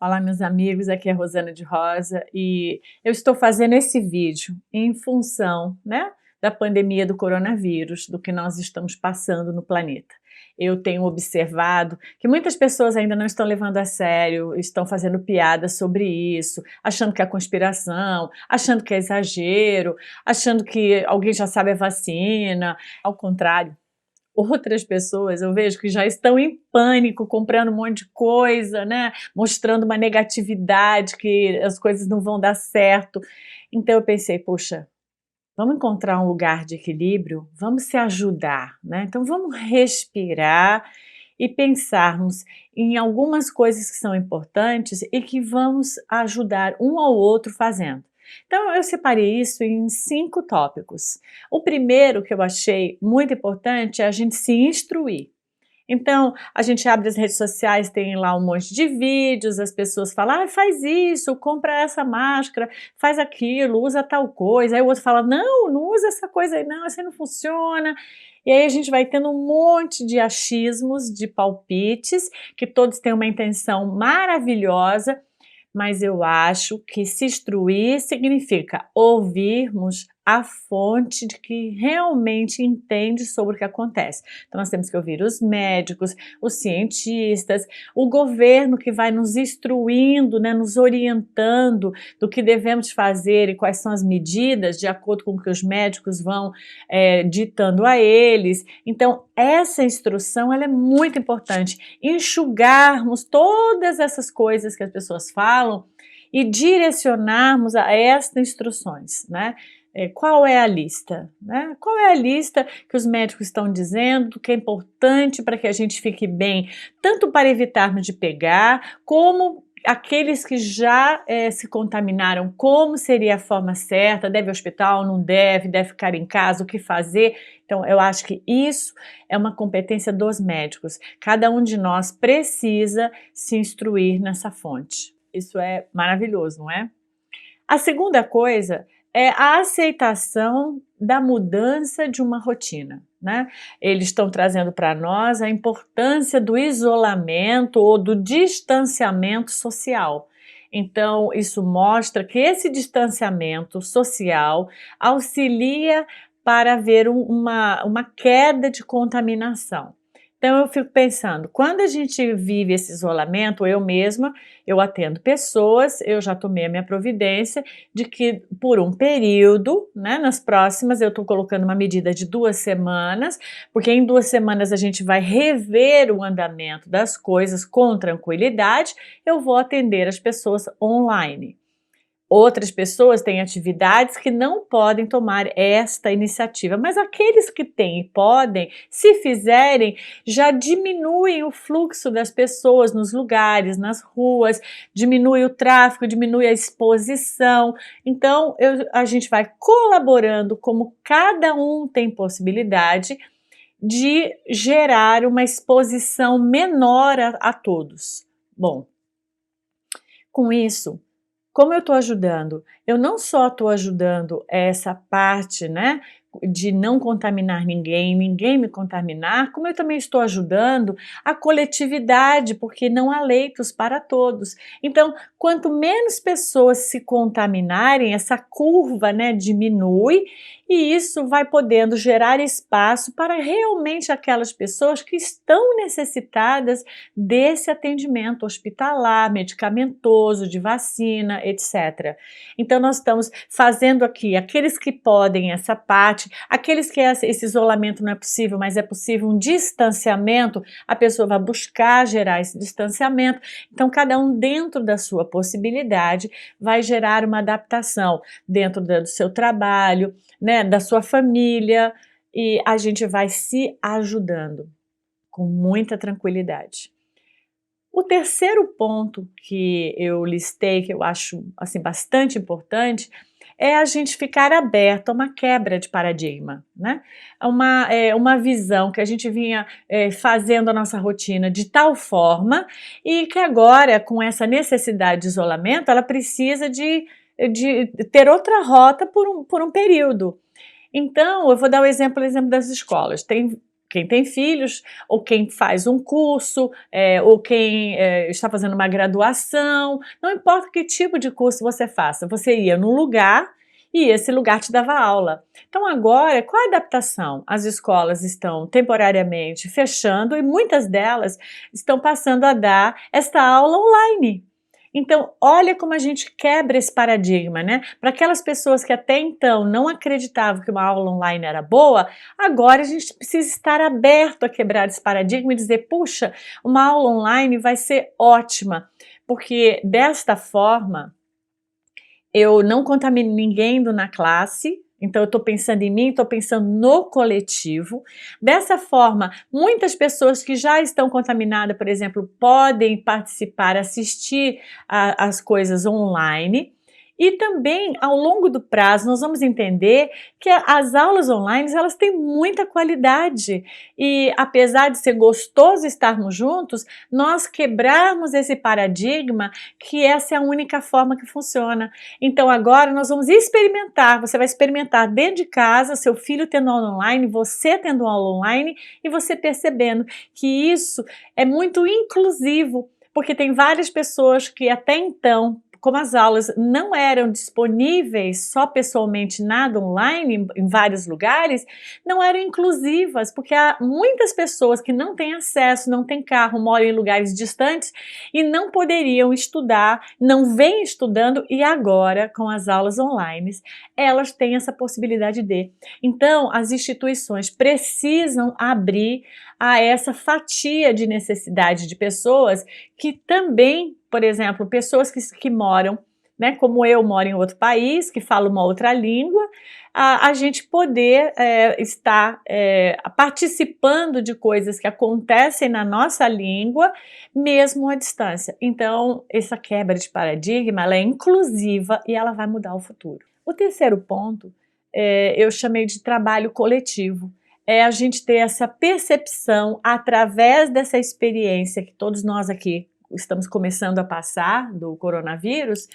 Olá, meus amigos, aqui é a Rosana de Rosa e eu estou fazendo esse vídeo em função, da pandemia do coronavírus, do que nós estamos passando no planeta. Eu tenho observado que muitas pessoas ainda não estão levando a sério, estão fazendo piadas sobre isso, achando que é conspiração, achando que é exagero, achando que alguém já sabe a vacina. Ao contrário, outras pessoas eu vejo que já estão em pânico, comprando um monte de coisa, mostrando uma negatividade, que as coisas não vão dar certo. Então eu pensei, poxa, vamos encontrar um lugar de equilíbrio, vamos se ajudar, Então vamos respirar e pensarmos em algumas coisas que são importantes e que vamos ajudar um ao outro fazendo. Então eu separei isso em 5 tópicos. O primeiro que eu achei muito importante é a gente se instruir. Então, a gente abre as redes sociais, tem lá um monte de vídeos, as pessoas falam, faz isso, compra essa máscara, faz aquilo, usa tal coisa. Aí o outro fala, não usa essa coisa aí não, assim não funciona. E aí a gente vai tendo um monte de achismos, de palpites, que todos têm uma intenção maravilhosa, mas eu acho que se instruir significa ouvirmos a fonte de que realmente entende sobre o que acontece. Então nós temos que ouvir os médicos, os cientistas, o governo que vai nos instruindo, nos orientando do que devemos fazer e quais são as medidas de acordo com o que os médicos vão ditando a eles. Então essa instrução ela é muito importante, enxugarmos todas essas coisas que as pessoas falam e direcionarmos a estas instruções, Qual é a lista? Qual é a lista que os médicos estão dizendo do que é importante para que a gente fique bem, tanto para evitarmos de pegar, como aqueles que já se contaminaram, como seria a forma certa, deve ir ao hospital, não deve, deve ficar em casa, o que fazer. Então eu acho que isso é uma competência dos médicos. Cada um de nós precisa se instruir nessa fonte. Isso é maravilhoso, não é? A segunda coisa é a aceitação da mudança de uma rotina, Eles estão trazendo para nós a importância do isolamento ou do distanciamento social. Então, isso mostra que esse distanciamento social auxilia para haver uma queda de contaminação. Então eu fico pensando, quando a gente vive esse isolamento, eu mesma, eu atendo pessoas, eu já tomei a minha providência de que por um período, nas próximas eu estou colocando uma medida de 2 semanas, porque em 2 semanas a gente vai rever o andamento das coisas com tranquilidade, eu vou atender as pessoas online. Outras pessoas têm atividades que não podem tomar esta iniciativa, mas aqueles que têm e podem, se fizerem, já diminuem o fluxo das pessoas nos lugares, nas ruas, diminui o tráfego, diminui a exposição. Então, a gente vai colaborando como cada um tem possibilidade de gerar uma exposição menor a todos. Bom, com isso, como eu estou ajudando? Eu não só estou ajudando essa parte, de não contaminar ninguém, ninguém me contaminar, como eu também estou ajudando a coletividade, porque não há leitos para todos. Então, quanto menos pessoas se contaminarem, essa curva, diminui e isso vai podendo gerar espaço para realmente aquelas pessoas que estão necessitadas desse atendimento hospitalar, medicamentoso, de vacina, etc. Então nós estamos fazendo aqui, aqueles que podem essa parte, aqueles que esse isolamento não é possível, mas é possível um distanciamento, a pessoa vai buscar gerar esse distanciamento, então cada um dentro da sua possibilidade vai gerar uma adaptação dentro do seu trabalho, da sua família, e a gente vai se ajudando com muita tranquilidade. O terceiro ponto que eu listei, que eu acho assim, bastante importante, é a gente ficar aberto a uma quebra de paradigma, uma visão que a gente vinha fazendo a nossa rotina de tal forma e que agora, com essa necessidade de isolamento, ela precisa de ter outra rota por um período. Então, eu vou dar o exemplo das escolas. Tem quem tem filhos, ou quem faz um curso, ou quem está fazendo uma graduação, não importa que tipo de curso você faça, você ia num lugar e esse lugar te dava aula. Então agora, qual a adaptação? As escolas estão temporariamente fechando e muitas delas estão passando a dar esta aula online. Então, olha como a gente quebra esse paradigma, né? Para aquelas pessoas que até então não acreditavam que uma aula online era boa, agora a gente precisa estar aberto a quebrar esse paradigma e dizer, puxa, uma aula online vai ser ótima, porque desta forma eu não contamino ninguém na classe, então eu estou pensando em mim, estou pensando no coletivo. Dessa forma, muitas pessoas que já estão contaminadas, por exemplo, podem participar, assistir as coisas online. E também, ao longo do prazo, nós vamos entender que as aulas online, elas têm muita qualidade. E apesar de ser gostoso estarmos juntos, nós quebrarmos esse paradigma que essa é a única forma que funciona. Então agora nós vamos experimentar, você vai experimentar dentro de casa, seu filho tendo aula online, você tendo aula online e você percebendo que isso é muito inclusivo, porque tem várias pessoas que até então, como as aulas não eram disponíveis só pessoalmente, nada online, em vários lugares, não eram inclusivas, porque há muitas pessoas que não têm acesso, não têm carro, moram em lugares distantes e não poderiam estudar, não vêm estudando e agora, com as aulas online, elas têm essa possibilidade de. Então, as instituições precisam abrir a essa fatia de necessidade de pessoas que também, por exemplo, pessoas que moram, né, como eu moro em outro país, que falo uma outra língua, a gente poder estar participando de coisas que acontecem na nossa língua, mesmo à distância. Então, essa quebra de paradigma, ela é inclusiva e ela vai mudar o futuro. O terceiro ponto, eu chamei de trabalho coletivo. É a gente ter essa percepção através dessa experiência que todos nós aqui estamos começando a passar do coronavírus,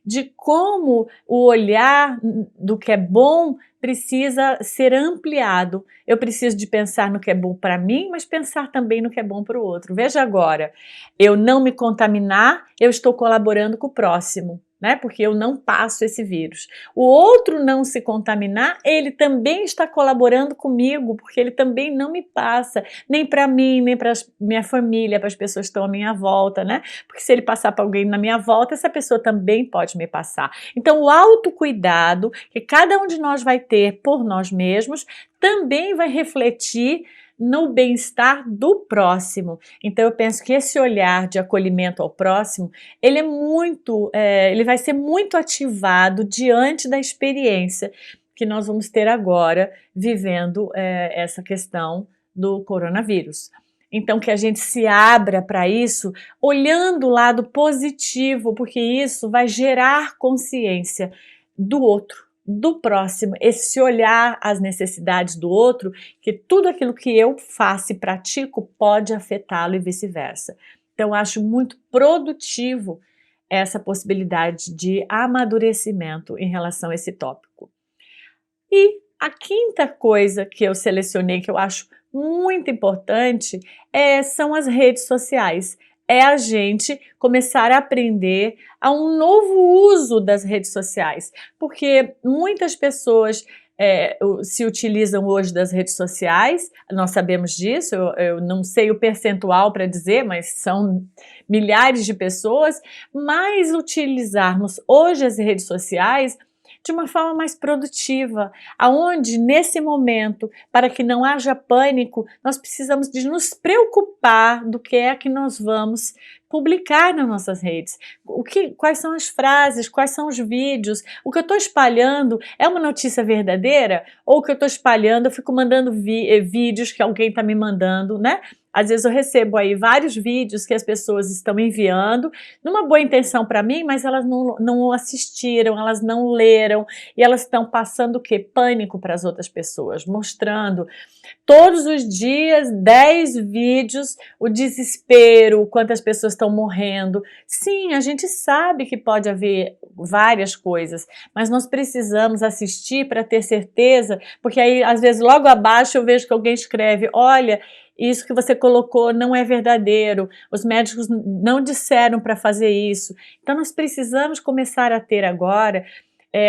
de como o olhar do que é bom precisa ser ampliado. Eu preciso de pensar no que é bom para mim, mas pensar também no que é bom para o outro. Veja agora, eu não me contaminar, eu estou colaborando com o próximo, né? Porque eu não passo esse vírus. O outro não se contaminar, ele também está colaborando comigo, porque ele também não me passa, nem para mim, nem para minha família, para as pessoas que estão à minha volta, né? Porque se ele passar para alguém na minha volta, essa pessoa também pode me passar. Então, o autocuidado que cada um de nós vai ter por nós mesmos também vai refletir no bem-estar do próximo. Então eu penso que esse olhar de acolhimento ao próximo, ele vai ser muito ativado diante da experiência que nós vamos ter agora vivendo essa questão do coronavírus. Então que a gente se abra para isso, olhando o lado positivo, porque isso vai gerar consciência do outro, do próximo, esse olhar às necessidades do outro, que tudo aquilo que eu faço e pratico pode afetá-lo e vice-versa. Então, eu acho muito produtivo essa possibilidade de amadurecimento em relação a esse tópico. E a quinta coisa que eu selecionei, que eu acho muito importante, são as redes sociais. É a gente começar a aprender a um novo uso das redes sociais, porque muitas pessoas se utilizam hoje das redes sociais, nós sabemos disso, eu não sei o percentual para dizer, mas são milhares de pessoas, mas utilizarmos hoje as redes sociais de uma forma mais produtiva, aonde nesse momento, para que não haja pânico, nós precisamos de nos preocupar do que é que nós vamos publicar nas nossas redes. Quais são as frases, quais são os vídeos, o que eu estou espalhando é uma notícia verdadeira? Ou o que eu estou espalhando, eu fico mandando vídeos que alguém está me mandando, né? Às vezes eu recebo aí vários vídeos que as pessoas estão enviando, numa boa intenção para mim, mas elas não assistiram, elas não leram, e elas estão passando o quê? Pânico para as outras pessoas, mostrando todos os dias 10 vídeos, o desespero, quantas pessoas estão morrendo. Sim, a gente sabe que pode haver várias coisas, mas nós precisamos assistir para ter certeza, porque aí às vezes logo abaixo eu vejo que alguém escreve, olha, isso que você colocou não é verdadeiro, os médicos não disseram para fazer isso. Então nós precisamos começar a ter agora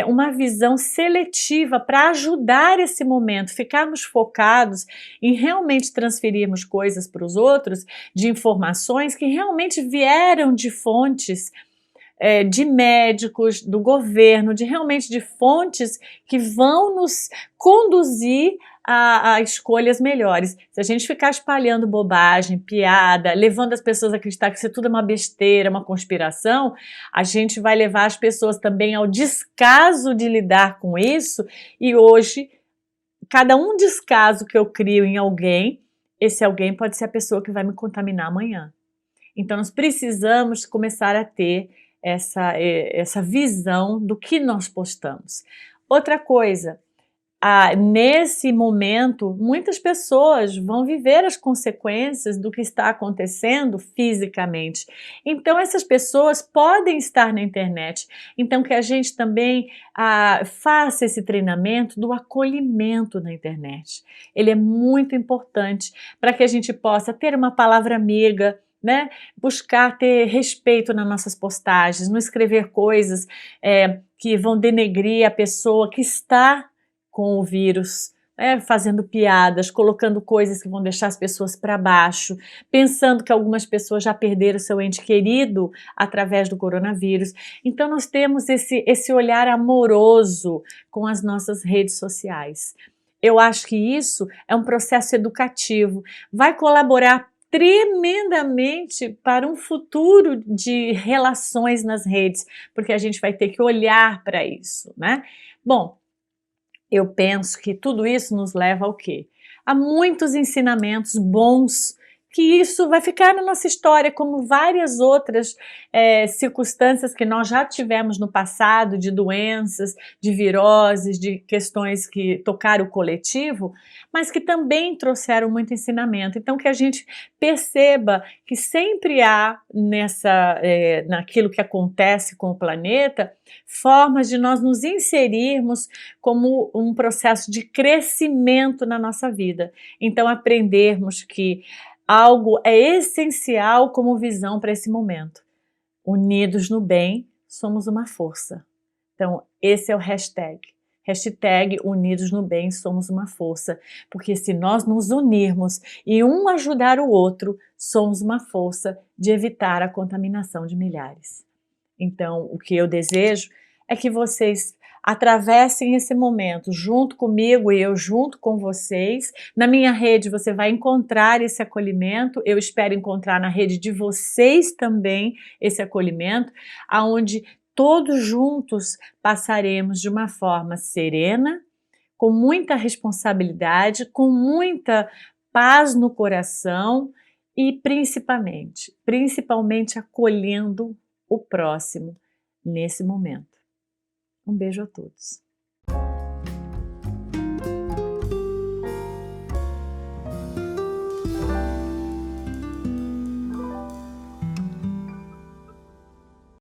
uma visão seletiva para ajudar esse momento, ficarmos focados em realmente transferirmos coisas para os outros, de informações que realmente vieram de fontes de médicos, do governo, realmente de fontes que vão nos conduzir a escolhas melhores. Se a gente ficar espalhando bobagem, piada, levando as pessoas a acreditar que isso tudo é uma besteira, uma conspiração, a gente vai levar as pessoas também ao descaso de lidar com isso, e hoje, cada um descaso que eu crio em alguém, esse alguém pode ser a pessoa que vai me contaminar amanhã. Então nós precisamos começar a ter essa visão do que nós postamos. Outra coisa, nesse momento, muitas pessoas vão viver as consequências do que está acontecendo fisicamente. Então, essas pessoas podem estar na internet. Então, que a gente também faça esse treinamento do acolhimento na internet. Ele é muito importante para que a gente possa ter uma palavra amiga, né? Buscar ter respeito nas nossas postagens, não escrever coisas que vão denegrir a pessoa que está com o vírus, fazendo piadas, colocando coisas que vão deixar as pessoas para baixo, pensando que algumas pessoas já perderam seu ente querido através do coronavírus. Então nós temos esse olhar amoroso com as nossas redes sociais. Eu acho que isso é um processo educativo, vai colaborar tremendamente para um futuro de relações nas redes, porque a gente vai ter que olhar para isso, né? Bom, eu penso que tudo isso nos leva ao quê? A muitos ensinamentos bons, que isso vai ficar na nossa história, como várias outras circunstâncias que nós já tivemos no passado, de doenças, de viroses, de questões que tocaram o coletivo, mas que também trouxeram muito ensinamento. Então que a gente perceba que sempre há naquilo que acontece com o planeta, formas de nós nos inserirmos como um processo de crescimento na nossa vida. Então aprendermos que algo é essencial como visão para esse momento. Unidos no bem, somos uma força. Então, esse é o hashtag. Hashtag Unidos no Bem, somos uma força. Porque se nós nos unirmos e um ajudar o outro, somos uma força de evitar a contaminação de milhares. Então, o que eu desejo é que vocês atravessem esse momento junto comigo e eu junto com vocês. Na minha rede você vai encontrar esse acolhimento, eu espero encontrar na rede de vocês também esse acolhimento, aonde todos juntos passaremos de uma forma serena, com muita responsabilidade, com muita paz no coração e principalmente acolhendo o próximo nesse momento. Um beijo a todos.